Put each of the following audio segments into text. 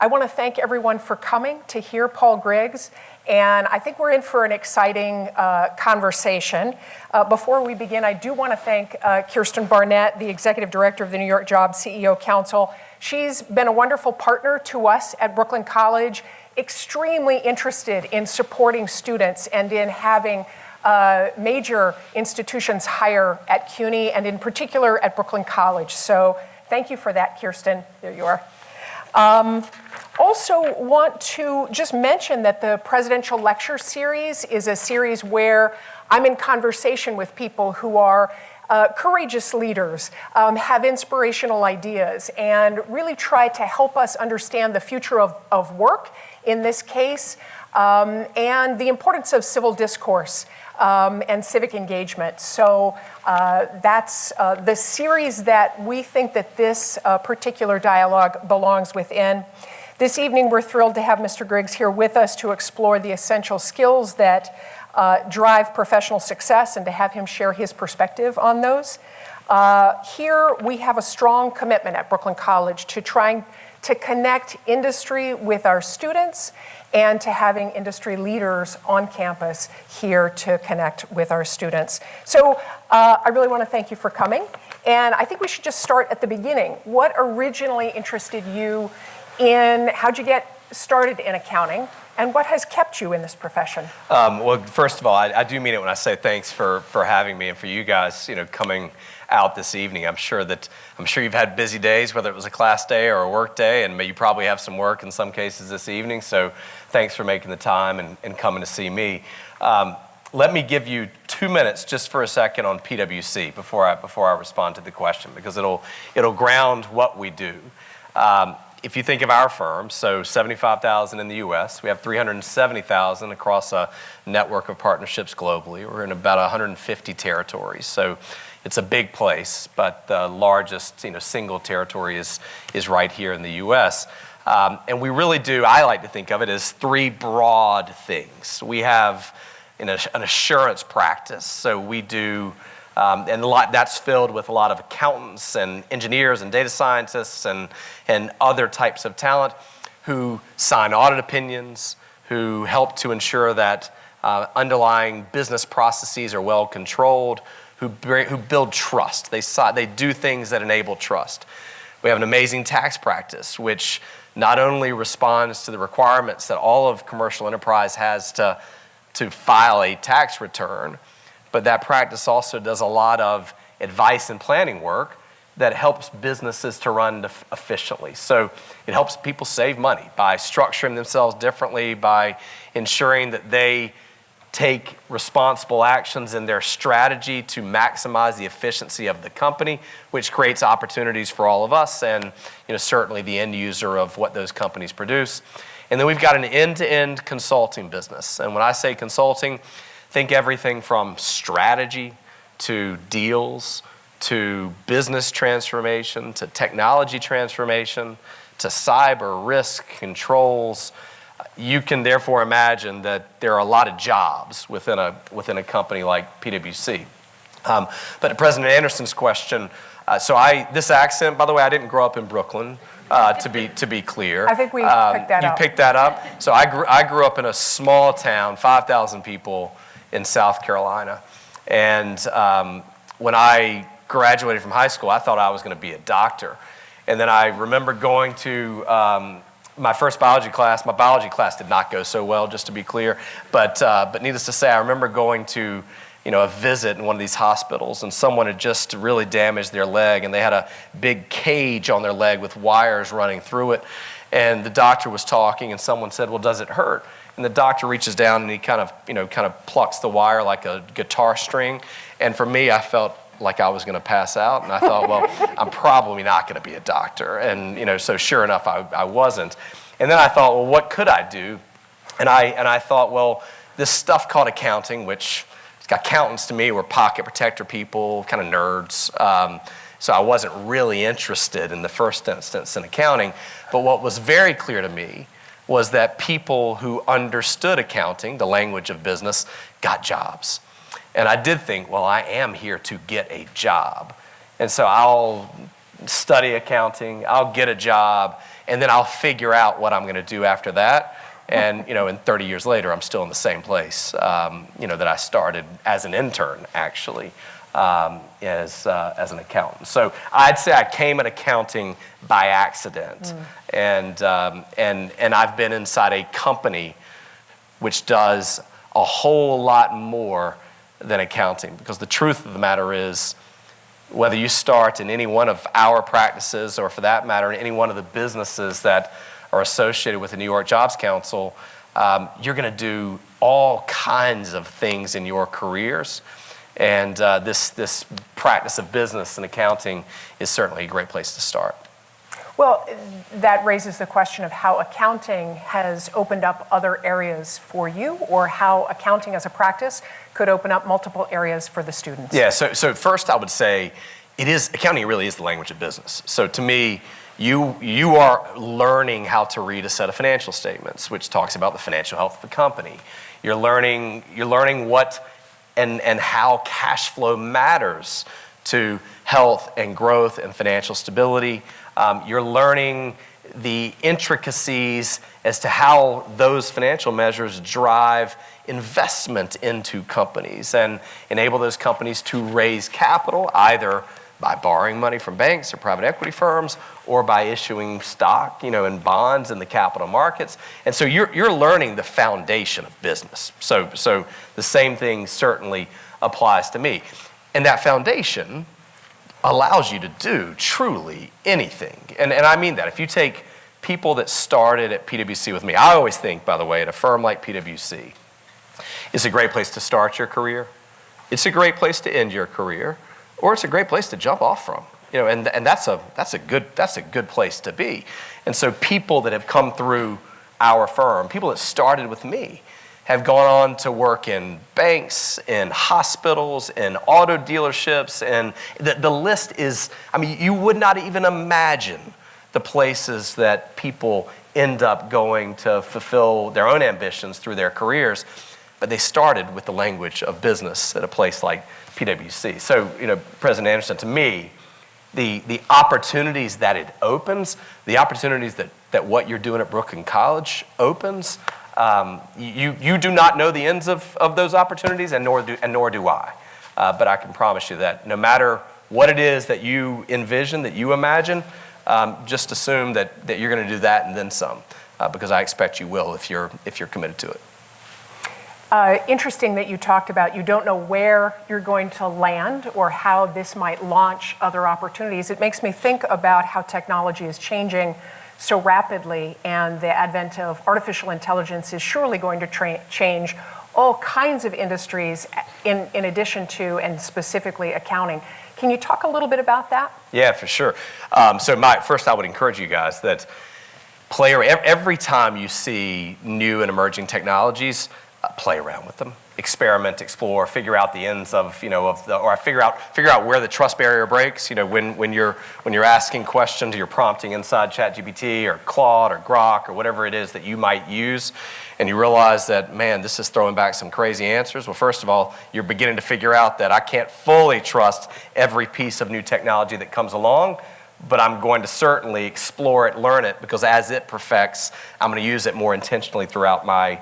I want to thank everyone for coming to hear Paul Griggs, and I think we're in for an exciting conversation. Before we begin, I do want to thank Kirsten Barnett, the Executive Director of the New York Jobs CEO Council. She's been a wonderful partner to us at Brooklyn College, extremely interested in supporting students and in having major institutions hire at CUNY and in particular at Brooklyn College. So thank you for that, Kirsten. There you are. Also want to just mention that the Presidential Lecture Series is a series where I'm in conversation with people who are courageous leaders, have inspirational ideas, and really try to help us understand the future of work in this case, and the importance of civil discourse and civic engagement. So that's the series that we think that this particular dialogue belongs within. This evening, we're thrilled to have Mr. Griggs here with us to explore the essential skills that drive professional success and to have him share his perspective on those. Here, we have a strong commitment at Brooklyn College to trying to connect industry with our students and to having industry leaders on campus here to connect with our students. So I really want to thank you for coming. And I think we should just start at the beginning. What originally interested you in, how'd you get started in accounting, and what has kept you in this profession? Well, first of all, I do mean it when I say thanks for having me and for you guys, coming out this evening. I'm sure you've had busy days, whether it was a class day or a work day, and you probably have some work in some cases this evening. So thanks for making the time and coming to see me. Let me give you 2 minutes just for a second on PwC before I respond to the question, because it'll ground what we do. If you think of our firm, so 75,000 in the U.S., we have 370,000 across a network of partnerships globally. We're in about 150 territories, so it's a big place, but the largest single territory is right here in the U.S. And we really do, I like to think of it as three broad things. We have an assurance practice, so we do and that's filled with a lot of accountants and engineers and data scientists and other types of talent who sign audit opinions, who help to ensure that underlying business processes are well controlled, who build trust. They do things that enable trust. We have an amazing tax practice, which not only responds to the requirements that all of commercial enterprise has to file a tax return, but that practice also does a lot of advice and planning work that helps businesses to run efficiently. So it helps people save money by structuring themselves differently, by ensuring that they take responsible actions in their strategy to maximize the efficiency of the company, which creates opportunities for all of us and certainly the end user of what those companies produce. And then we've got an end-to-end consulting business. And when I say consulting, think everything from strategy to deals to business transformation to technology transformation to cyber risk controls. You can therefore imagine that there are a lot of jobs within a company like PwC. But to President Anderson's question, this accent, by the way, I didn't grow up in Brooklyn. To be clear, I think we picked that up. You picked that up. So I grew up in a small town, 5,000 people in South Carolina, and when I graduated from high school, I thought I was going to be a doctor, and then I remember going to my first biology class. My biology class did not go so well, just to be clear, but needless to say, I remember going to a visit in one of these hospitals, and someone had just really damaged their leg, and they had a big cage on their leg with wires running through it, and the doctor was talking, and someone said, "Well, does it hurt?" And the doctor reaches down and he kind of plucks the wire like a guitar string, and for me, I felt like I was going to pass out, and I thought, well, I'm probably not going to be a doctor, and so sure enough, I wasn't. And then I thought, well, what could I do? And I thought, well, this stuff called accounting, which accountants to me were pocket protector people, kind of nerds. So I wasn't really interested in the first instance in accounting. But what was very clear to me was that people who understood accounting, the language of business, got jobs. And I did think, well, I am here to get a job. And so I'll study accounting, I'll get a job, and then I'll figure out what I'm going to do after that. And in 30 years later, I'm still in the same place, that I started as an intern, actually, as an accountant. So I'd say I came at accounting by accident, and I've been inside a company which does a whole lot more than accounting, because the truth of the matter is, whether you start in any one of our practices, or for that matter, in any one of the businesses that are associated with the New York Jobs Council, you're going to do all kinds of things in your careers. And this practice of business and accounting is certainly a great place to start. Well, that raises the question of how accounting has opened up other areas for you, or how accounting as a practice could open up multiple areas for the students. Yeah, so first I would say accounting really is the language of business. So to me, you are learning how to read a set of financial statements, which talks about the financial health of the company. You're learning what and how cash flow matters to health and growth and financial stability. You're learning the intricacies as to how those financial measures drive investment into companies and enable those companies to raise capital, either by borrowing money from banks or private equity firms, or by issuing stock, and bonds in the capital markets. And so you're learning the foundation of business. So the same thing certainly applies to me. And that foundation allows you to do truly anything. And I mean that. If you take people that started at PwC with me, I always think, by the way, at a firm like PwC, it's a great place to start your career. It's a great place to end your career, or it's a great place to jump off from. And that's a good place to be. And so people that have come through our firm, people that started with me, have gone on to work in banks, in hospitals, in auto dealerships, and the list is, you would not even imagine the places that people end up going to fulfill their own ambitions through their careers. But they started with the language of business at a place like PwC. So, President Anderson, to me, the opportunities that it opens, the opportunities that what you're doing at Brooklyn College opens, you do not know the ends of those opportunities, and nor do I. But I can promise you that no matter what it is that you envision, that you imagine, just assume that you're going to do that and then some, because I expect you will if you're committed to it. Interesting that you talked about you don't know where you're going to land or how this might launch other opportunities. It makes me think about how technology is changing so rapidly, and the advent of artificial intelligence is surely going to change all kinds of industries in addition to and specifically accounting. Can you talk a little bit about that? Yeah, for sure. So first I would encourage you guys that every time you see new and emerging technologies, play around with them, experiment, explore, figure out the ends or figure out where the trust barrier breaks. When you're asking questions, you're prompting inside ChatGPT or Claude or Grok or whatever it is that you might use, and you realize that, man, this is throwing back some crazy answers. Well, first of all, you're beginning to figure out that I can't fully trust every piece of new technology that comes along, but I'm going to certainly explore it, learn it, because as it perfects, I'm going to use it more intentionally throughout my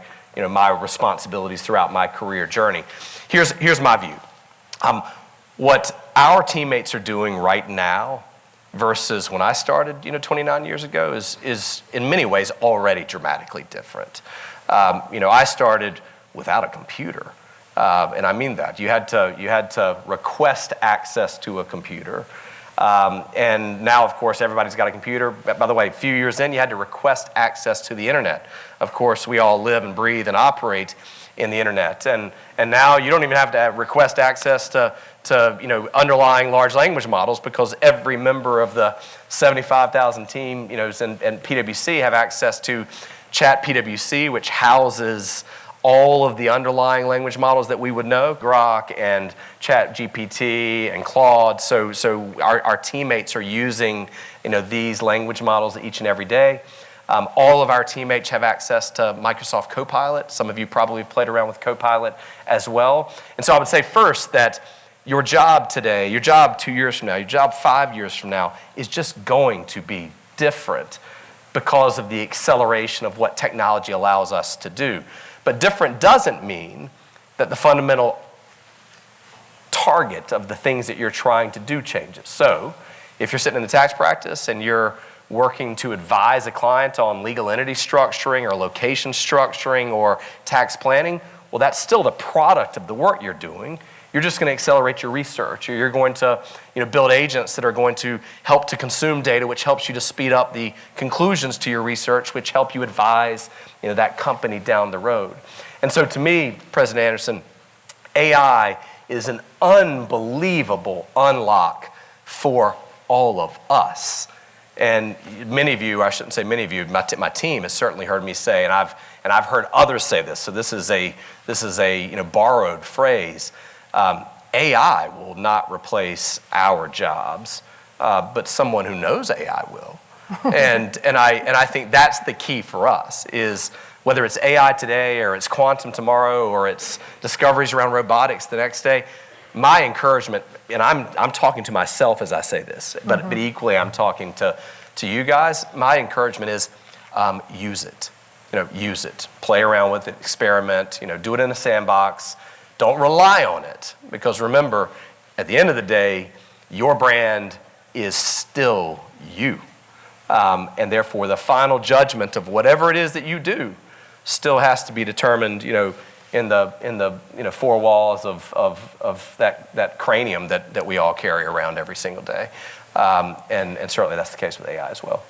responsibilities throughout my career journey. Here's my view. What our teammates are doing right now versus when I started, 29 years ago is in many ways already dramatically different. I started without a computer, and I mean that. You had to request access to a computer. And now, of course, everybody's got a computer. By the way, a few years in, you had to request access to the internet. Of course, we all live and breathe and operate in the internet. And now you don't even have to request access to underlying large language models, because every member of the 75,000 team, and PwC have access to Chat PwC, which houses all of the underlying language models that we would know, Grok and Chat GPT and Claude. So our teammates are using these language models each and every day. All of our teammates have access to Microsoft Copilot. Some of you probably have played around with Copilot as well. And so I would say first that your job today, your job 2 years from now, your job 5 years from now is just going to be different because of the acceleration of what technology allows us to do. But different doesn't mean that the fundamental target of the things that you're trying to do changes. So if you're sitting in the tax practice and you're working to advise a client on legal entity structuring or location structuring or tax planning, well, that's still the product of the work you're doing. You're just going to accelerate your research, or you're going to build agents that are going to help to consume data, which helps you to speed up the conclusions to your research, which help you advise that company down the road. And so to me, President Anderson, AI is an unbelievable unlock for all of us. And many of you, I shouldn't say many of you, my team has certainly heard me say, and I've heard others say this. So this is a borrowed phrase. AI will not replace our jobs, but someone who knows AI will. and I think that's the key for us, is whether it's AI today or it's quantum tomorrow or it's discoveries around robotics the next day. My encouragement, and I'm talking to myself as I say this, but equally I'm talking to you guys. My encouragement is use it. Use it. Play around with it. Experiment. Do it in a sandbox. Don't rely on it, because remember, at the end of the day, your brand is still you, and therefore the final judgment of whatever it is that you do still has to be determined. In the four walls of that cranium that we all carry around every single day. And certainly that's the case with AI as well.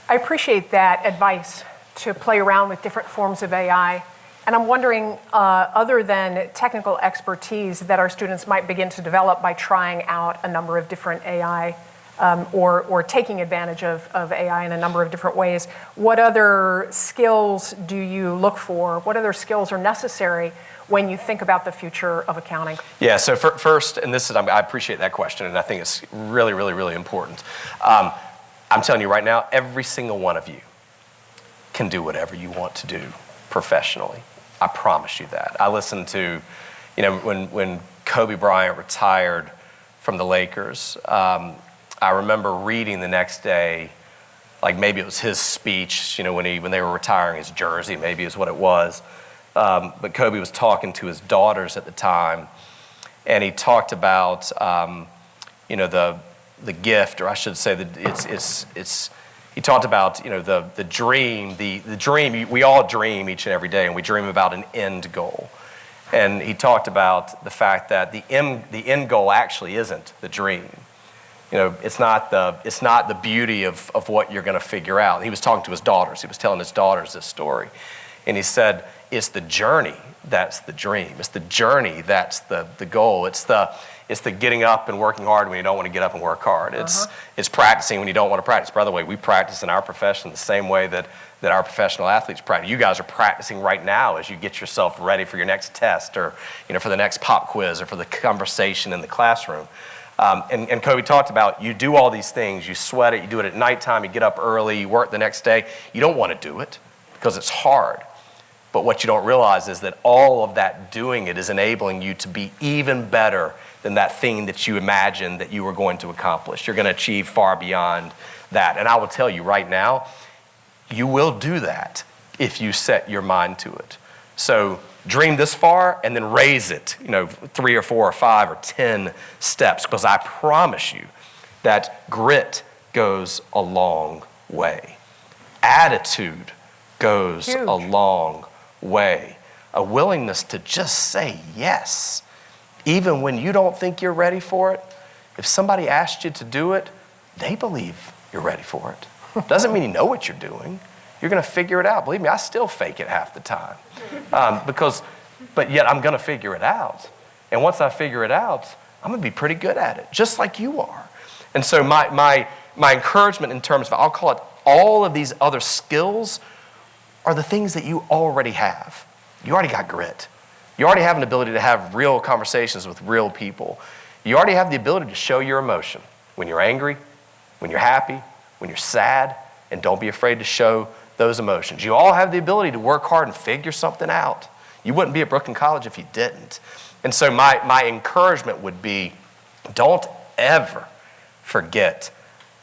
I appreciate that advice to play around with different forms of AI. And I'm wondering, other than technical expertise that our students might begin to develop by trying out a number of different AI or taking advantage of AI in a number of different ways, what other skills do you look for? What other skills are necessary when you think about the future of accounting? Yeah, so first, and I appreciate that question, and I think it's really, really, really important. I'm telling you right now, every single one of you can do whatever you want to do professionally. I promise you that. I listened to, when Kobe Bryant retired from the Lakers, I remember reading the next day, like maybe it was his speech, when they were retiring his jersey, maybe is what it was. But Kobe was talking to his daughters at the time, and he talked about, the gift, or I should say that he talked about, the dream, the dream. We all dream each and every day, and we dream about an end goal. And he talked about the fact that the end goal actually isn't the dream. It's not the beauty of what you're going to figure out. He was talking to his daughters. He was telling his daughters this story. And he said, it's the journey that's the dream. It's the journey that's the goal. It's the getting up and working hard when you don't want to get up and work hard. It's practicing when you don't want to practice. By the way, we practice in our profession the same way that our professional athletes practice. You guys are practicing right now as you get yourself ready for your next test, or for the next pop quiz, or for the conversation in the classroom. And Kobe talked about, you do all these things, you sweat it, you do it at nighttime, you get up early, you work the next day. You don't want to do it because it's hard. But what you don't realize is that all of that doing it is enabling you to be even better than that thing that you imagined that you were going to accomplish. You're going to achieve far beyond that. And I will tell you right now, you will do that if you set your mind to it. So dream this far and then raise it, 3 or 4 or 5 or 10 steps, because I promise you that grit goes a long way. Attitude goes a long way. A willingness to just say yes, even when you don't think you're ready for it. If somebody asked you to do it, they believe you're ready for it. Doesn't mean you know what you're doing. You're going to figure it out. Believe me, I still fake it half the time. But yet I'm going to figure it out. And once I figure it out, I'm going to be pretty good at it, just like you are. And so my encouragement in terms of, I'll call it, all of these other skills are the things that you already have. You already got grit. You already have an ability to have real conversations with real people. You already have the ability to show your emotion when you're angry, when you're happy, when you're sad, and don't be afraid to show those emotions. You all have the ability to work hard and figure something out. You wouldn't be at Brooklyn College if you didn't. And so my encouragement would be, don't ever forget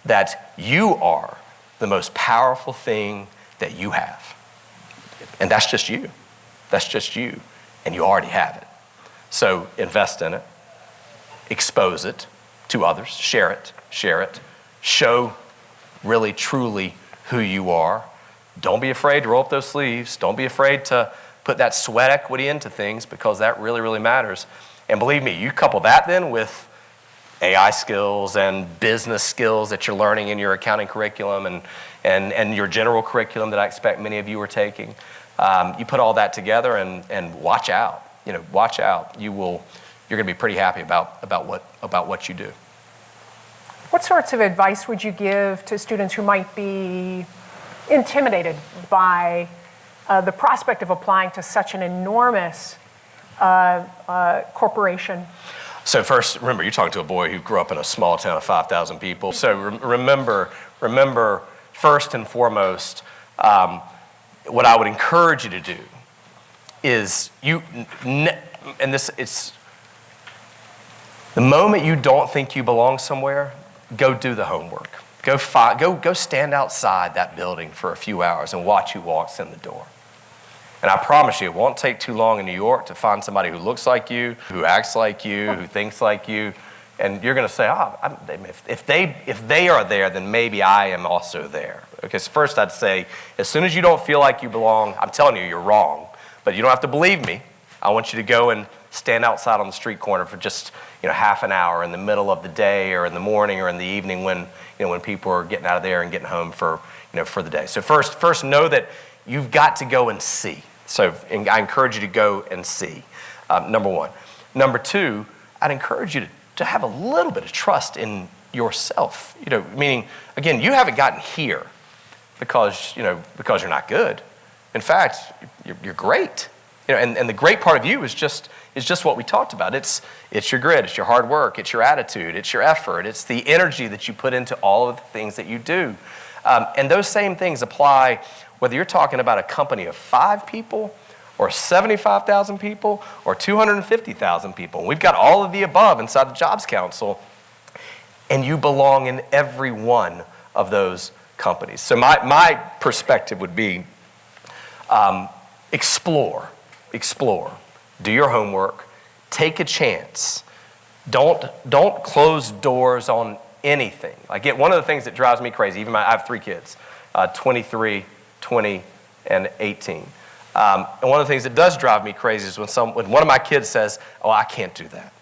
that you are the most powerful thing that you have. And that's just you. That's just you. And you already have it. So invest in it. Expose it to others. Share it. Show really, truly who you are. Don't be afraid to roll up those sleeves. Don't be afraid to put that sweat equity into things, because that really, really matters. And believe me, you couple that then with AI skills and business skills that you're learning in your accounting curriculum and your general curriculum that I expect many of you are taking. You put all that together and watch out. Watch out. You're going to be pretty happy about what you do. What sorts of advice would you give to students who might be intimidated by the prospect of applying to such an enormous corporation? So first, remember, you're talking to a boy who grew up in a small town of 5,000 people. So remember, first and foremost, what I would encourage you to do is it's the moment you don't think you belong somewhere, go do the homework. Go stand outside that building for a few hours and watch who walks in the door. And I promise you, it won't take too long in New York to find somebody who looks like you, who acts like you, who thinks like you. And you're going to say, if they are there, then maybe I am also there. Okay, so first I'd say, as soon as you don't feel like you belong, I'm telling you, you're wrong. But you don't have to believe me. I want you to go and stand outside on the street corner for just half an hour in the middle of the day or in the morning or in the evening when people are getting out of there and getting home for the day. So first know that you've got to go and see. So I encourage you to go and see, number one. Number two, I'd encourage you to have a little bit of trust in yourself. Meaning, again, you haven't gotten here because you're not good. In fact, you're great. And the great part of you is just what we talked about. It's your grit, it's your hard work, it's your attitude, it's your effort, it's the energy that you put into all of the things that you do. And those same things apply whether you're talking about a company of 5 people or 75,000 people or 250,000 people. And we've got all of the above inside the Jobs Council, and you belong in every one of those companies. So my perspective would be explore, do your homework, take a chance. Don't close doors on anything. One of the things that drives me crazy, I have 3 kids, 23, 20, and 18. And one of the things that does drive me crazy is when one of my kids says, "Oh, I can't do that."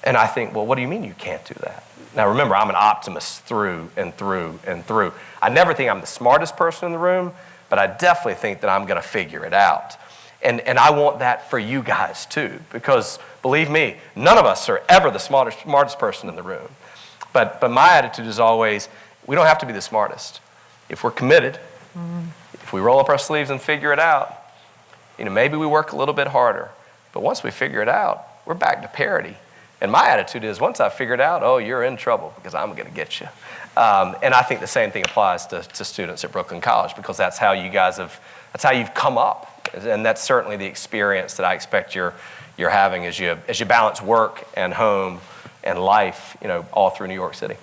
And I think, well, what do you mean you can't do that? Now remember, I'm an optimist through and through and through. I never think I'm the smartest person in the room, but I definitely think that I'm going to figure it out. And I want that for you guys too, because believe me, none of us are ever the smartest person in the room. But my attitude is always, we don't have to be the smartest. If we're committed, if we roll up our sleeves and figure it out, maybe we work a little bit harder. But once we figure it out, we're back to parity. And my attitude is, once I figure it out, you're in trouble because I'm going to get you. And I think the same thing applies to students at Brooklyn College, because that's how you've come up. And that's certainly the experience that I expect you're having as you balance work and home and life, all through New York City.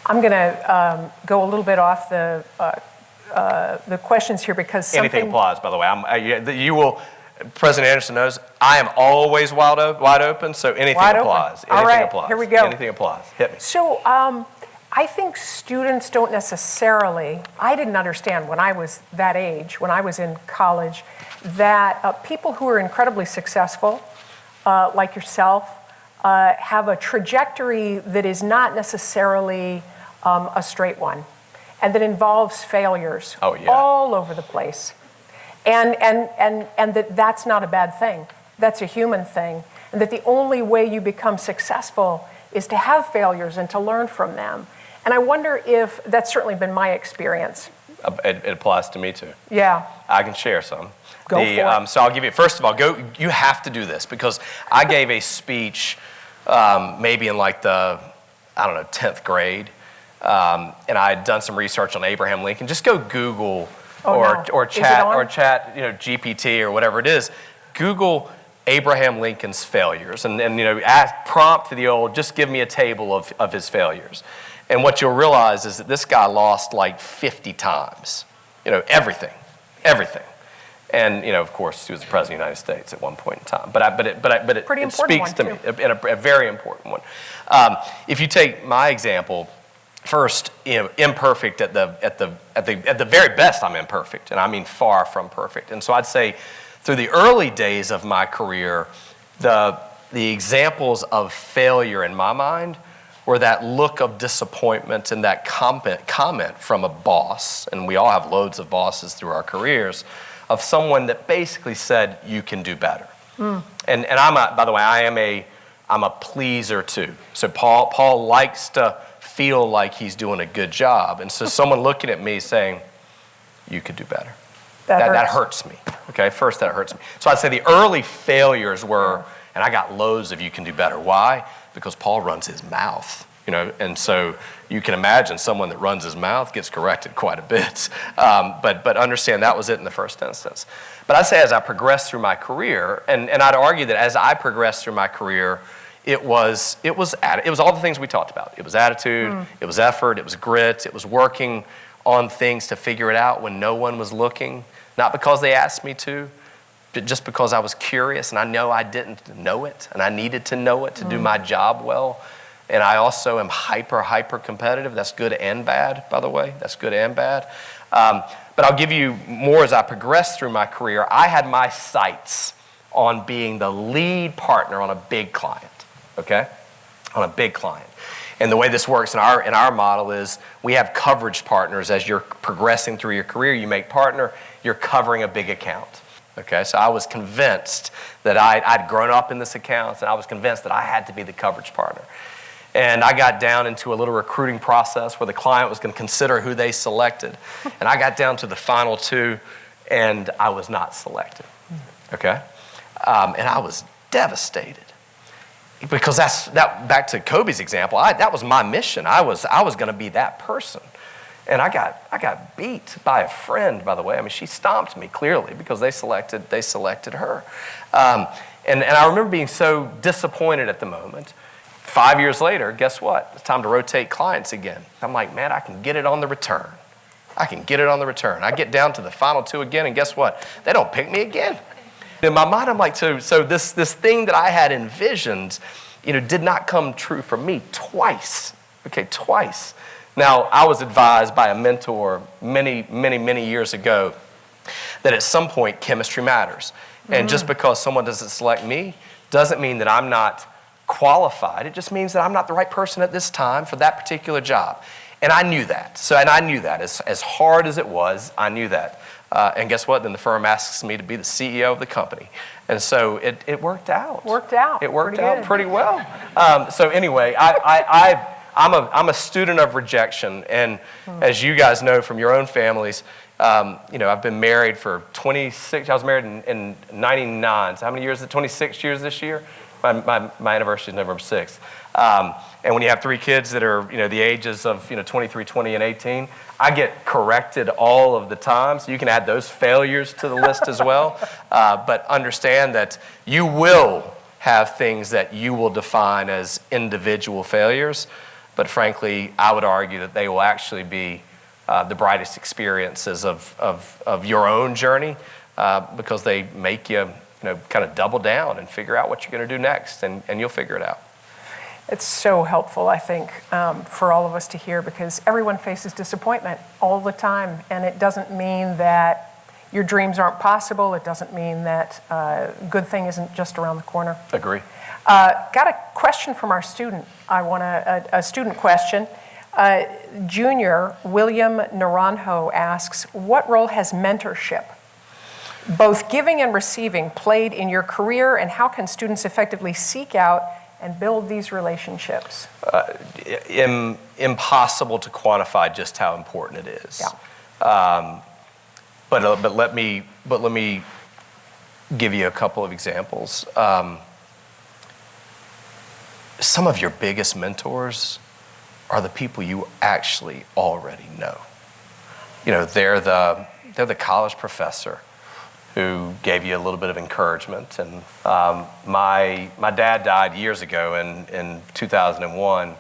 I'm going to go a little bit off the questions here because anything applies, by the way. President Anderson knows I am always wide open, so anything applies. All right, applies. Here we go. Anything applies. Hit me. So I think students don't necessarily, I didn't understand when I was that age, when I was in college, that people who are incredibly successful, like yourself, have a trajectory that is not necessarily a straight one, and that involves failures all over the place. And that's not a bad thing. That's a human thing. And that the only way you become successful is to have failures and to learn from them. And I wonder if that's certainly been my experience. It applies to me too. Yeah. I can share some. Go for it. So I'll give you, first of all, you have to do this, because I gave a speech maybe in the 10th grade. And I had done some research on Abraham Lincoln. Just go Google or chat GPT or whatever it is. Google Abraham Lincoln's failures and prompt the old, just give me a table of his failures. And what you'll realize is that this guy lost like 50 times, everything. And, of course, he was the president of the United States at one point in time. But it speaks to me, a very important one. If you take my example, first, imperfect at the very best, I'm imperfect, and I mean far from perfect. And so I'd say through the early days of my career, the examples of failure in my mind were that look of disappointment and that comment from a boss, and we all have loads of bosses through our careers, of someone that basically said, you can do better. And by the way, I'm a pleaser too. So Paul likes to feel like he's doing a good job. And so someone looking at me saying, you could do better. That hurts me. Okay, first that hurts me. So I'd say the early failures were, and I got loads of you can do better. Why? Because Paul runs his mouth. And so you can imagine someone that runs his mouth gets corrected quite a bit. But understand that was it in the first instance. But I'd say as I progressed through my career, and I'd argue that as I progressed through my career, it was all the things we talked about. It was attitude, it was effort, it was grit, it was working on things to figure it out when no one was looking, not because they asked me to, but just because I was curious and I know I didn't know it and I needed to know it to do my job well. And I also am hyper competitive. That's good and bad, by the way. That's good and bad. But I'll give you more as I progressed through my career. I had my sights on being the lead partner on a big client, okay? On a big client. And the way this works in our model is we have coverage partners. As you're progressing through your career, you make partner, you're covering a big account. Okay, so I was convinced that I'd grown up in this account, and I was convinced that I had to be the coverage partner. And I got down into a little recruiting process where the client was going to consider who they selected. And I got down to the final two, and I was not selected. Okay? And I was devastated. Because back to Kobe's example, that was my mission. I was going to be that person. And I got beat by a friend, by the way. I mean, she stomped me clearly because they selected her. And I remember being so disappointed at the moment. 5 years later, guess what? It's time to rotate clients again. I'm like, man, I can get it on the return. I get down to the final two again, and guess what? They don't pick me again. In my mind, I'm like, so this thing that I had envisioned, did not come true for me twice. Okay, twice. Now, I was advised by a mentor many years ago that at some point chemistry matters. And just because someone doesn't select me doesn't mean that I'm not qualified. It just means that I'm not the right person at this time for that particular job. And I knew that. And I knew that. As hard as it was, I knew that. And guess what? Then the firm asks me to be the CEO of the company. And so it worked out. It worked out pretty well. So anyway, I'm a student of rejection. And as you guys know from your own families, I've been married for 26. I was married in 99. So how many years is it? 26 years this year? My anniversary is November 6th. And when you have three kids that are, the ages of, 23, 20, and 18, I get corrected all of the time. So you can add those failures to the list as well. But understand that you will have things that you will define as individual failures. But frankly, I would argue that they will actually be the brightest experiences of your own journey because they make you kind of double down and figure out what you're going to do next, and you'll figure it out. It's so helpful, I think, for all of us to hear, because everyone faces disappointment all the time, and it doesn't mean that your dreams aren't possible. It doesn't mean that a good thing isn't just around the corner. Agree. Got a question from our student. I want a student question. Junior William Naranjo asks, what role has mentorship, both giving and receiving, played in your career, and how can students effectively seek out and build these relationships? Impossible to quantify just how important it is. Yeah. But let me give you a couple of examples. Some of your biggest mentors are the people you actually already know. They're the college professor who gave you a little bit of encouragement. And my dad died years ago in 2001,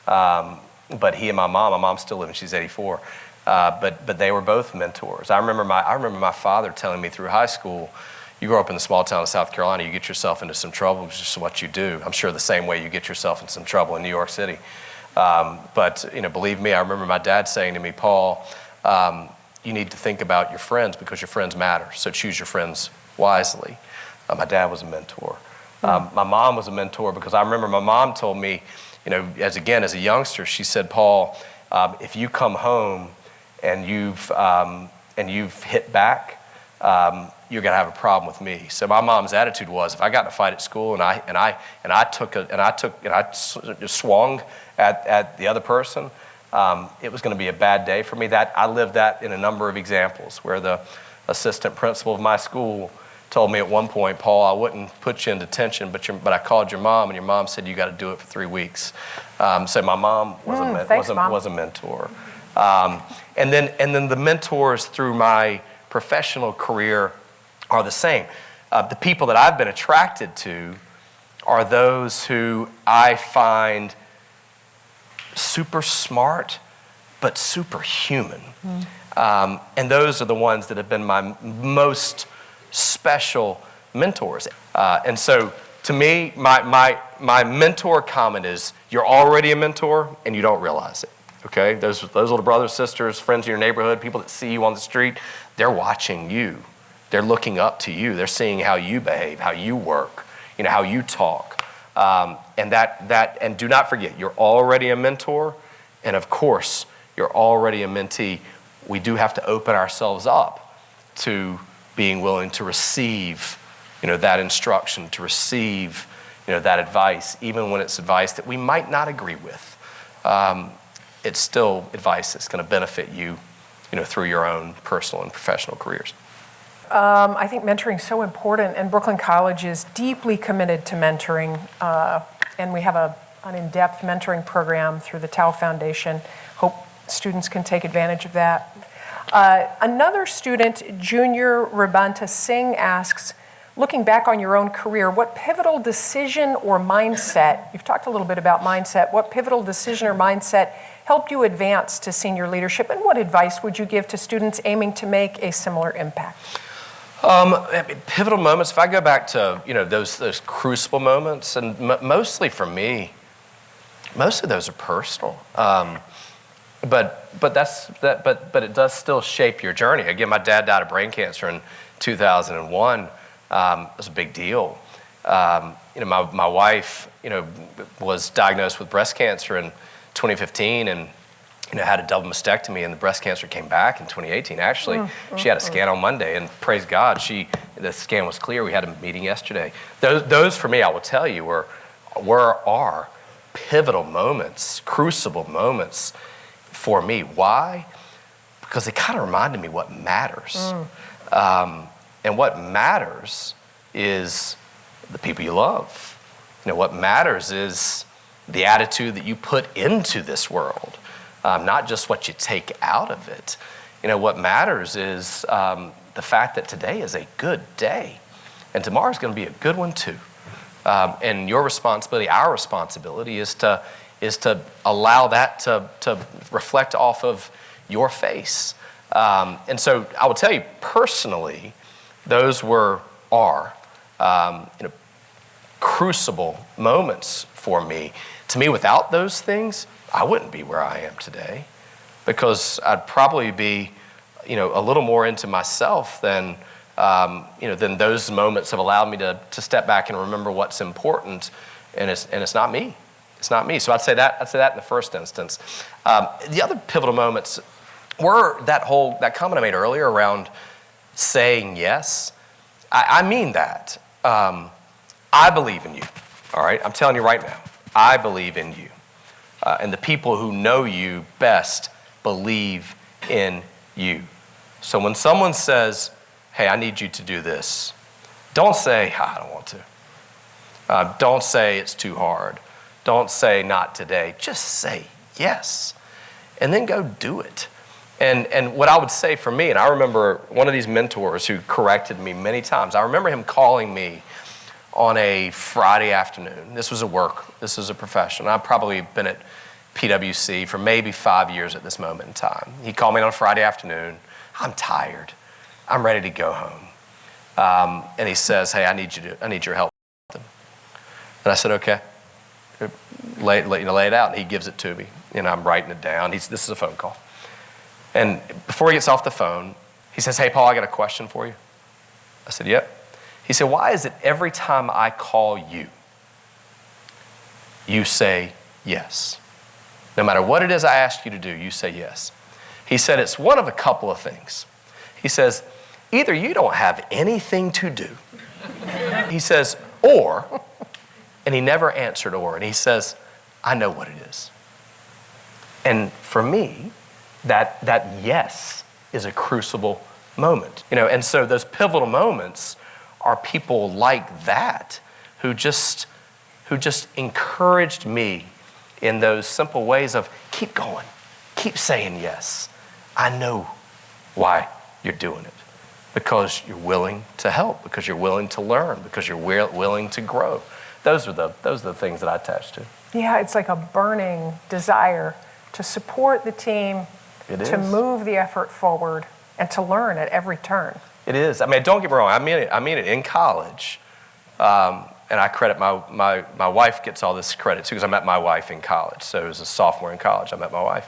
but he and my mom's still living, she's 84, but they were both mentors. I remember my father telling me through high school, you grow up in the small town of South Carolina, you get yourself into some trouble, which is just what you do. I'm sure the same way you get yourself in some trouble in New York City. But believe me, I remember my dad saying to me, Paul, you need to think about your friends because your friends matter. So choose your friends wisely. My dad was a mentor. My mom was a mentor because I remember my mom told me, as a youngster, she said, Paul, if you come home and you've hit back, you're gonna have a problem with me. So my mom's attitude was, if I got in a fight at school and I swung at the other person, it was going to be a bad day for me. That I lived that in a number of examples where the assistant principal of my school told me at one point, Paul, I wouldn't put you in detention, but I called your mom, and your mom said you got to do it for 3 weeks. So my mom was a mentor. And then the mentors through my professional career are the same. The people that I've been attracted to are those who I find super smart, but super human. And those are the ones that have been my most special mentors. And so to me, my mentor comment is, you're already a mentor and you don't realize it, okay? Those little brothers, sisters, friends in your neighborhood, people that see you on the street, they're watching you. They're looking up to you. They're seeing how you behave, how you work, how you talk. And do not forget, you're already a mentor, and of course, you're already a mentee. We do have to open ourselves up to being willing to receive, that instruction, to receive, that advice, even when it's advice that we might not agree with. It's still advice that's going to benefit you, through your own personal and professional careers. I think mentoring is so important, and Brooklyn College is deeply committed to mentoring, and we have an in-depth mentoring program through the Tao Foundation. Hope students can take advantage of that. Another student, Junior Rabanta Singh, asks, looking back on your own career, what pivotal decision or mindset, you've talked a little bit about mindset, what pivotal decision or mindset helped you advance to senior leadership, and what advice would you give to students aiming to make a similar impact? Pivotal moments, if I go back to, those crucible moments, and mostly for me, most of those are personal. But it does still shape your journey. Again, my dad died of brain cancer in 2001. It was a big deal. My wife, was diagnosed with breast cancer in 2015, and had a double mastectomy, and the breast cancer came back in 2018. Actually, she had a scan on Monday, and praise God, the scan was clear. We had a meeting yesterday. Those for me, I will tell you, were pivotal moments, crucible moments for me. Why? Because they kind of reminded me what matters. And what matters is the people you love. What matters is the attitude that you put into this world. Not just what you take out of it. What matters is the fact that today is a good day, and tomorrow's going to be a good one too. And your responsibility, our responsibility, is to allow that to reflect off of your face. And so I will tell you personally, those are crucible moments for me. To me, without those things, I wouldn't be where I am today, because I'd probably be, a little more into myself than those moments have allowed me to step back and remember what's important, and it's not me. It's not me. So I'd say that in the first instance. The other pivotal moments were that comment I made earlier around saying yes. I mean that. I believe in you. All right, I'm telling you right now, I believe in you. And the people who know you best believe in you. So when someone says, hey, I need you to do this, don't say, I don't want to. Don't say it's too hard. Don't say not today. Just say yes. And then go do it. And what I would say for me, and I remember one of these mentors who corrected me many times, I remember him calling me on a Friday afternoon. This was a profession. I've probably been at PwC for maybe 5 years at this moment in time. He called me on a Friday afternoon. I'm tired. I'm ready to go home. And he says, hey, I need your help. And I said, okay. Lay it out. And he gives it to me. And I'm writing it down. This is a phone call. And before he gets off the phone, he says, hey, Paul, I got a question for you. I said, yep. He said, why is it every time I call you, you say yes? No matter what it is I ask you to do, you say yes. He said, it's one of a couple of things. He says, either you don't have anything to do. He says, or, and he never answered or, and he says, I know what it is. And for me, that yes is a crucible moment. And so those pivotal moments are people like that who just encouraged me in those simple ways of keep going, keep saying yes. I know why you're doing it, because you're willing to help, because you're willing to learn, because you're willing to grow. Those are the things that I attach to. Yeah, it's like a burning desire to support the team, to move the effort forward, and to learn at every turn. It is. I mean, don't get me wrong. I mean it in college. And I credit my wife gets all this credit too, because I met my wife in college. So as a sophomore in college, I met my wife.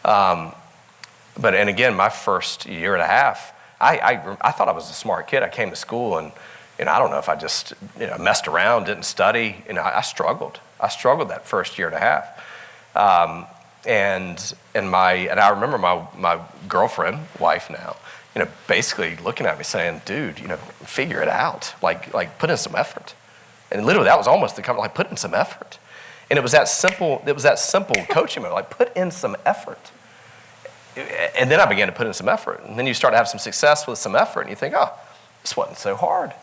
And again, my first year and a half, I thought I was a smart kid. I came to school and I don't know if I just messed around, didn't study. I struggled. I struggled that first year and a half. And I remember my girlfriend, wife now, basically looking at me saying, dude, figure it out. Like put in some effort. And literally that was almost the comment, like put in some effort. And it was that simple coaching mode, like put in some effort. And then I began to put in some effort. And then you start to have some success with some effort and you think, oh, this wasn't so hard.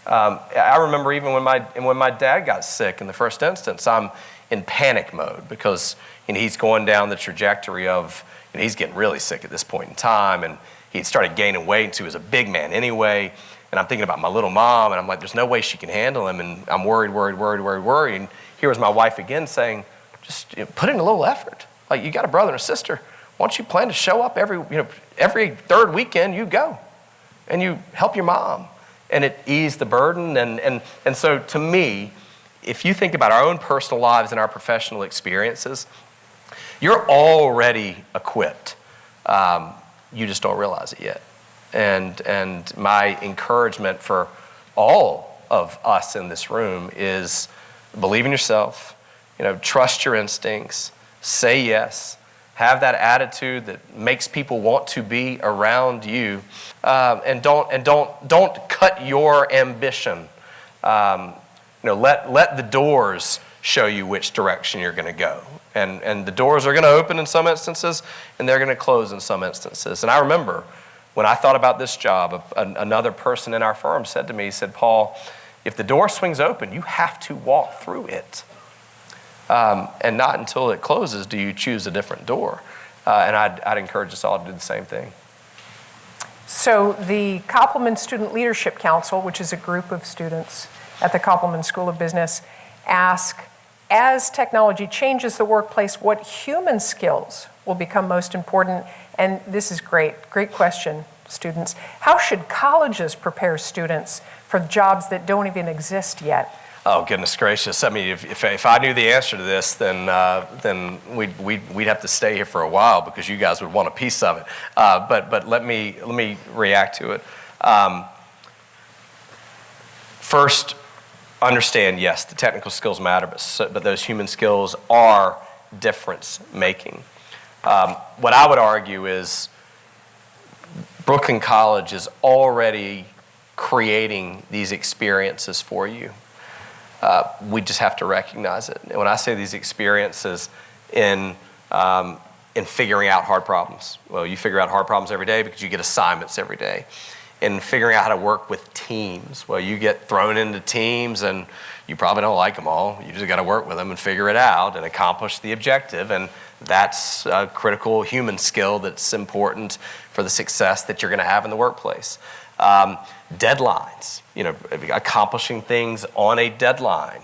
I remember even when my dad got sick in the first instance, I'm in panic mode because he's going down the trajectory of, he's getting really sick at this point in time, and he'd started gaining weight, and so he was a big man anyway. And I'm thinking about my little mom, and I'm like, there's no way she can handle him, and I'm worried. And here was my wife again saying, just put in a little effort. Like, you got a brother and a sister. Why don't you plan to show up every third weekend you go, and you help your mom, and it eased the burden. And so to me, if you think about our own personal lives and our professional experiences, you're already equipped. You just don't realize it yet. And my encouragement for all of us in this room is believe in yourself, trust your instincts, say yes, have that attitude that makes people want to be around you, and don't cut your ambition. Let the doors show you which direction you're going to go. And the doors are going to open in some instances, and they're going to close in some instances. And I remember when I thought about this job, another person in our firm said to me, he said, Paul, if the door swings open, you have to walk through it. And not until it closes do you choose a different door. And I'd encourage us all to do the same thing. So the Koppelman Student Leadership Council, which is a group of students at the Koppelman School of Business, ask, as technology changes the workplace, what human skills will become most important? And this is great question, students. How should colleges prepare students for jobs that don't even exist yet? Oh, goodness gracious. I mean, if I knew the answer to this, then we'd have to stay here for a while because you guys would want a piece of it. But let me react to it. First, understand, yes, the technical skills matter, but those human skills are difference-making. What I would argue is Brooklyn College is already creating these experiences for you. We just have to recognize it. And when I say these experiences in figuring out hard problems, well, you figure out hard problems every day because you get assignments every day. in figuring out how to work with teams. Well, you get thrown into teams and you probably don't like them all. You just got to work with them and figure it out and accomplish the objective. And that's a critical human skill that's important for the success that you're going to have in the workplace. Deadlines, accomplishing things on a deadline.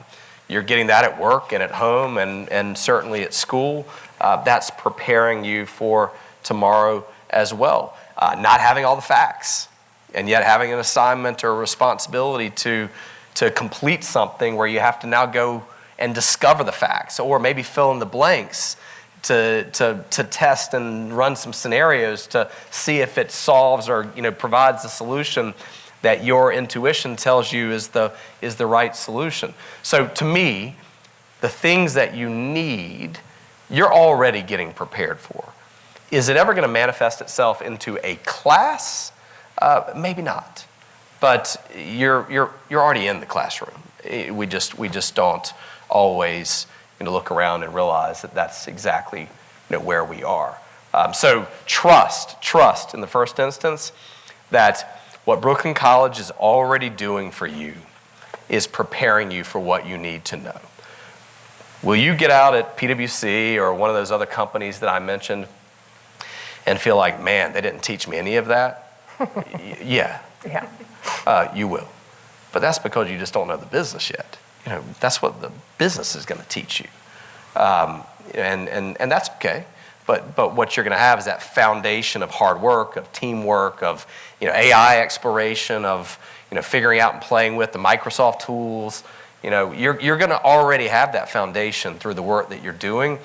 You're getting that at work and at home and certainly at school. That's preparing you for tomorrow as well. Not having all the facts and yet having an assignment or a responsibility to complete something where you have to now go and discover the facts or maybe fill in the blanks to test and run some scenarios to see if it solves or provides the solution that your intuition tells you is the right solution. So to me, the things that you need, you're already getting prepared for. Is it ever going to manifest itself into a class? Maybe not. But you're already in the classroom. We just don't always look around and realize that that's exactly where we are. So trust in the first instance that what Brooklyn College is already doing for you is preparing you for what you need to know. Will you get out at PwC or one of those other companies that I mentioned and feel like, man, they didn't teach me any of that? Yeah. You will. But that's because you just don't know the business yet. That's what the business is going to teach you. And that's okay. But what you're going to have is that foundation of hard work, of teamwork, of AI exploration, of figuring out and playing with the Microsoft tools. You're going to already have that foundation through the work that you're doing,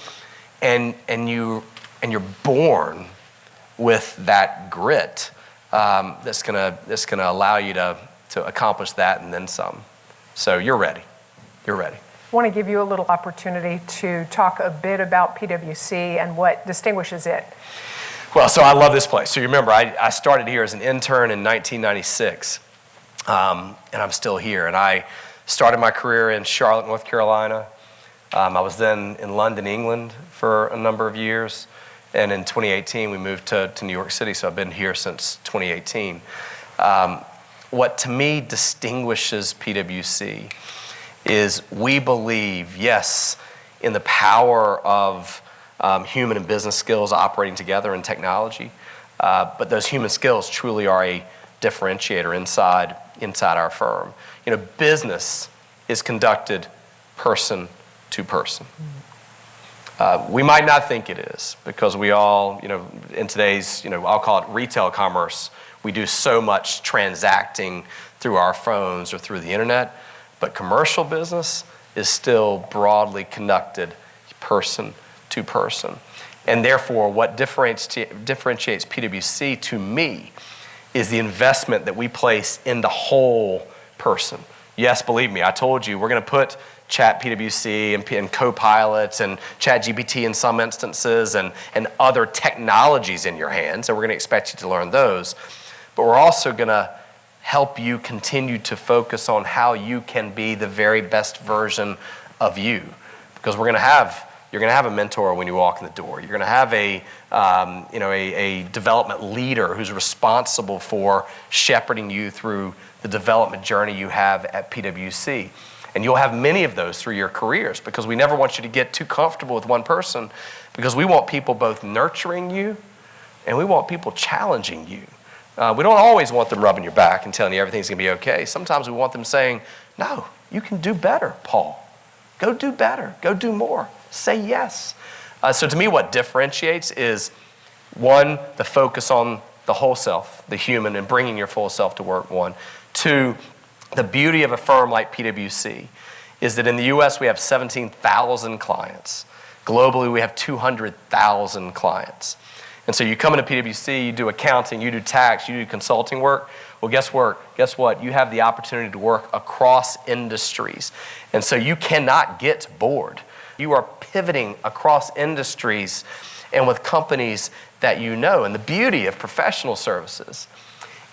and you're born with that grit that's going to allow you to accomplish that and then some. So you're ready. You're ready. I want to give you a little opportunity to talk a bit about PwC and what distinguishes it. Well, so I love this place. So you remember, I started here as an intern in 1996, and I'm still here. And I started my career in Charlotte, North Carolina. I was then in London, England for a number of years. And in 2018, we moved to New York City, so I've been here since 2018. What to me distinguishes PwC is we believe, yes, in the power of human and business skills operating together in technology, but those human skills truly are a differentiator inside our firm. Business is conducted person to person. We might not think it is because we all, in today's, I'll call it retail commerce, we do so much transacting through our phones or through the internet. But commercial business is still broadly conducted person to person. And therefore, what differentiates PwC to me is the investment that we place in the whole person. Yes, believe me, I told you, we're going to put Chat PwC and Copilot and ChatGPT in some instances and other technologies in your hands, and we're going to expect you to learn those. But we're also going to help you continue to focus on how you can be the very best version of you. Because you're going to have a mentor when you walk in the door. You're going to have a development leader who's responsible for shepherding you through the development journey you have at PwC. And you'll have many of those through your careers because we never want you to get too comfortable with one person because we want people both nurturing you and we want people challenging you. We don't always want them rubbing your back and telling you everything's going to be okay. Sometimes we want them saying, no, you can do better, Paul. Go do better. Go do more. Say yes. So to me, what differentiates is, one, the focus on the whole self, the human, and bringing your full self to work, one. Two, the beauty of a firm like PwC is that in the U.S. we have 17,000 clients. Globally, we have 200,000 clients. And so you come into PwC, you do accounting, you do tax, you do consulting work. Well, guess what? You have the opportunity to work across industries. And so you cannot get bored. You are pivoting across industries and with companies that you know. And the beauty of professional services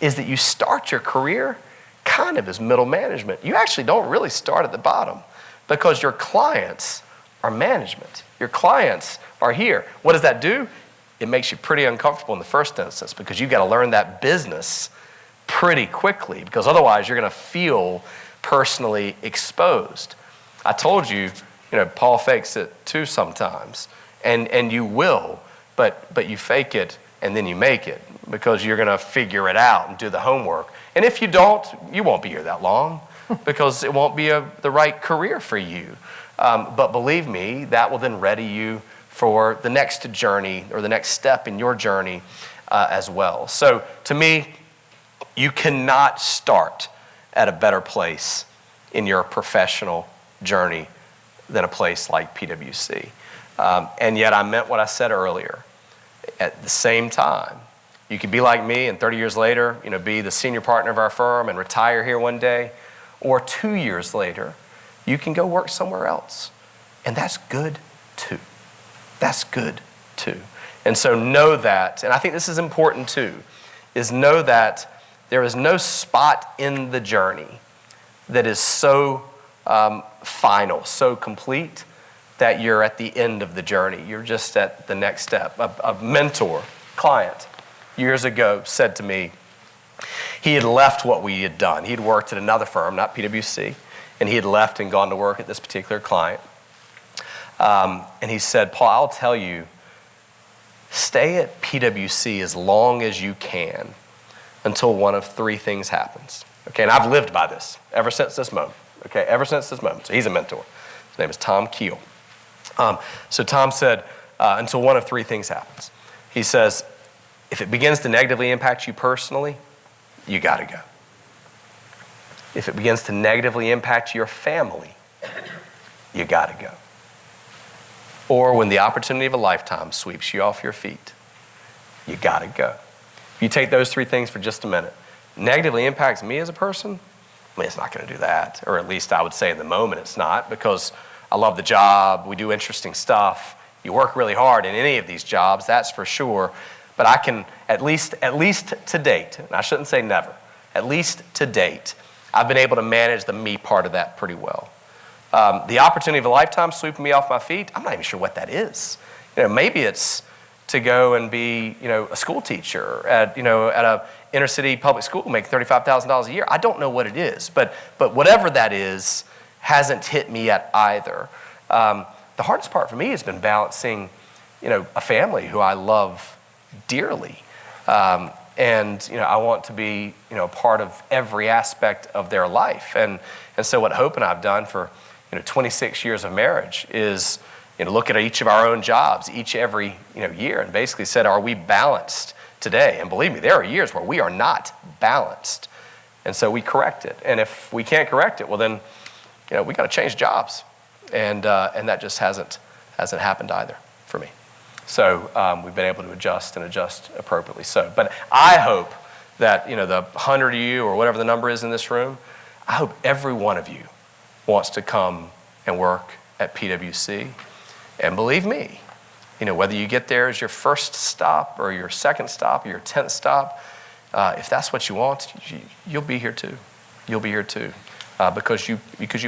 is that you start your career kind of as middle management. You actually don't really start at the bottom because your clients are management. Your clients are here. What does that do? It makes you pretty uncomfortable in the first instance because you've got to learn that business pretty quickly, because otherwise you're going to feel personally exposed. I told you, Paul fakes it too sometimes, and you will, but you fake it and then you make it, because you're going to figure it out and do the homework. And if you don't, you won't be here that long, because it won't be the right career for you. But believe me, that will then ready you for the next journey or the next step in your journey as well. So to me, you cannot start at a better place in your professional journey than a place like PwC. And yet I meant what I said earlier. At the same time, you could be like me and 30 years later, be the senior partner of our firm and retire here one day, or 2 years later, you can go work somewhere else. And that's good too. That's good too. And so know that, and I think this is important too, is know that there is no spot in the journey that is so final, so complete, that you're at the end of the journey. You're just at the next step. A mentor, client, years ago said to me, he had left what we had done. He'd worked at another firm, not PwC, and he had left and gone to work at this particular client. And he said, Paul, I'll tell you, stay at PwC as long as you can until one of three things happens. Okay, and I've lived by this ever since this moment. Okay, ever since this moment. So he's a mentor. His name is Tom Keel. So Tom said, until one of three things happens. He says, if it begins to negatively impact you personally, you got to go. If it begins to negatively impact your family, you got to go. Or when the opportunity of a lifetime sweeps you off your feet, you got to go. If you take those three things for just a minute, negatively impacts me as a person, it's not going to do that. Or at least I would say in the moment it's not, because I love the job, we do interesting stuff, you work really hard in any of these jobs, that's for sure. But I can, at least to date, and I shouldn't say never, at least to date, I've been able to manage the me part of that pretty well. The opportunity of a lifetime sweeping me off my feet, I'm not even sure what that is. Maybe it's to go and be, a school teacher at a inner city public school, make $35,000 a year. I don't know what it is, but whatever that is hasn't hit me yet either. The hardest part for me has been balancing, a family who I love dearly. And I want to be a part of every aspect of their life. And so what Hope and I have done for 26 years of marriage is look at each of our own jobs every year and basically said, are we balanced today? And believe me, there are years where we are not balanced. And so we correct it. And if we can't correct it, well then we got to change jobs. And that just hasn't happened either for me. So we've been able to adjust appropriately so. But I hope that, the 100 of you or whatever the number is in this room, I hope every one of you wants to come and work at PwC. And believe me, whether you get there as your first stop or your second stop or your 10th stop, if that's what you want, you'll be here too. You'll be here too because you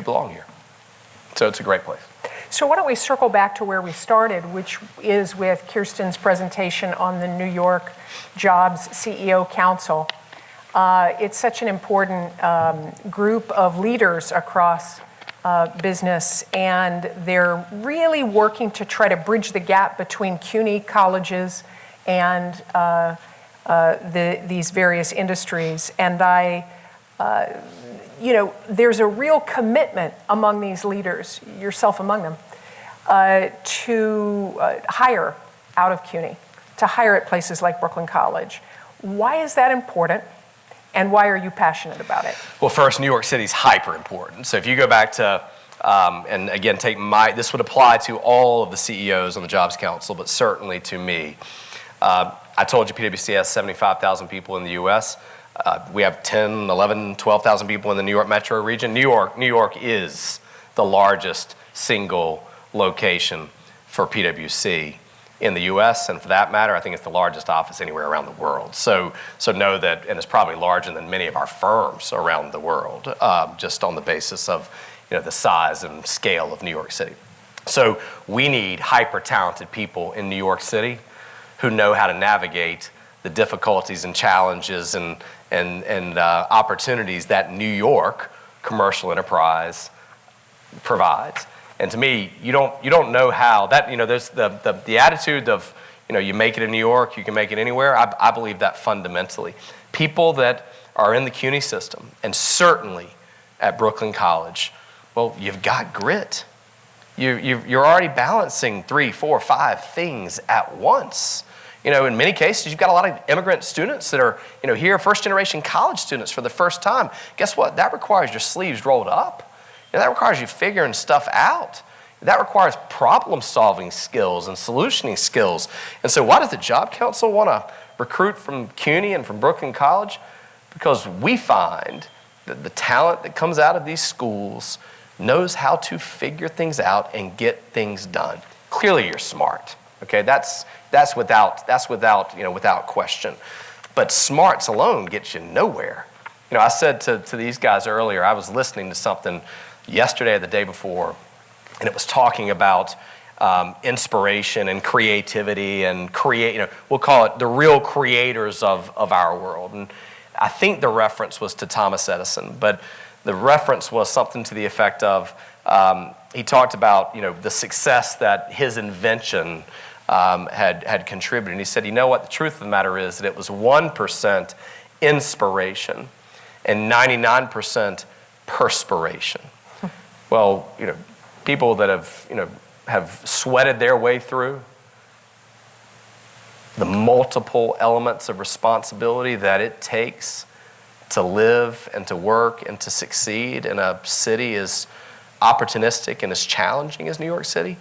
belong here. So it's a great place. So why don't we circle back to where we started, which is with Kirsten's presentation on the New York Jobs CEO Council. It's such an important group of leaders across business, and they're really working to try to bridge the gap between CUNY colleges and these various industries. And there's a real commitment among these leaders, yourself among them, to hire out of CUNY, to hire at places like Brooklyn College. Why is that important, and why are you passionate about it? Well, first, New York City's hyper important. So if you go back to, and again, this would apply to all of the CEOs on the Jobs Council, but certainly to me. I told you PwC has 75,000 people in the U.S. We have 10, 11, 12,000 people in the New York metro region. New York is the largest single location for PwC in the U.S., and for that matter, I think it's the largest office anywhere around the world. So know that, and it's probably larger than many of our firms around the world, just on the basis of the size and scale of New York City. So we need hyper-talented people in New York City who know how to navigate the difficulties and challenges and and opportunities that New York commercial enterprise provides. And to me, you don't know how that, there's the attitude of, you make it in New York, you can make it anywhere. I believe that fundamentally. People that are in the CUNY system, and certainly at Brooklyn College, well, you've got grit. You're already balancing 3, 4, 5 things at once. In many cases, you've got a lot of immigrant students that are, here, first-generation college students for the first time. Guess what? That requires your sleeves rolled up. That requires you figuring stuff out. That requires problem-solving skills and solutioning skills. And so why does the Job Council want to recruit from CUNY and from Brooklyn College? Because we find that the talent that comes out of these schools knows how to figure things out and get things done. Clearly, you're smart. Okay, that's without question. But smarts alone gets you nowhere. I said to these guys earlier, I was listening to something yesterday or the day before, and it was talking about inspiration and creativity and we'll call it the real creators of our world. And I think the reference was to Thomas Edison, but the reference was something to the effect of, he talked about, the success that his invention had contributed. And he said, what, the truth of the matter is that it was 1% inspiration and 99% perspiration. Well, people that have sweated their way through the multiple elements of responsibility that it takes to live and to work and to succeed in a city as opportunistic and as challenging as New York City,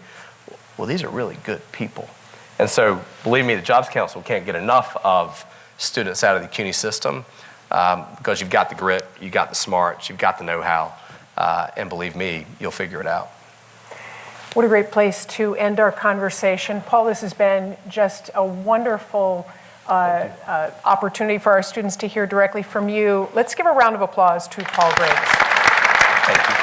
well, these are really good people. And so, believe me, the Jobs Council can't get enough of students out of the CUNY system because you've got the grit, you've got the smarts, you've got the know-how, and believe me, you'll figure it out. What a great place to end our conversation. Paul, this has been just a wonderful opportunity for our students to hear directly from you. Let's give a round of applause to Paul Griggs. Thank you.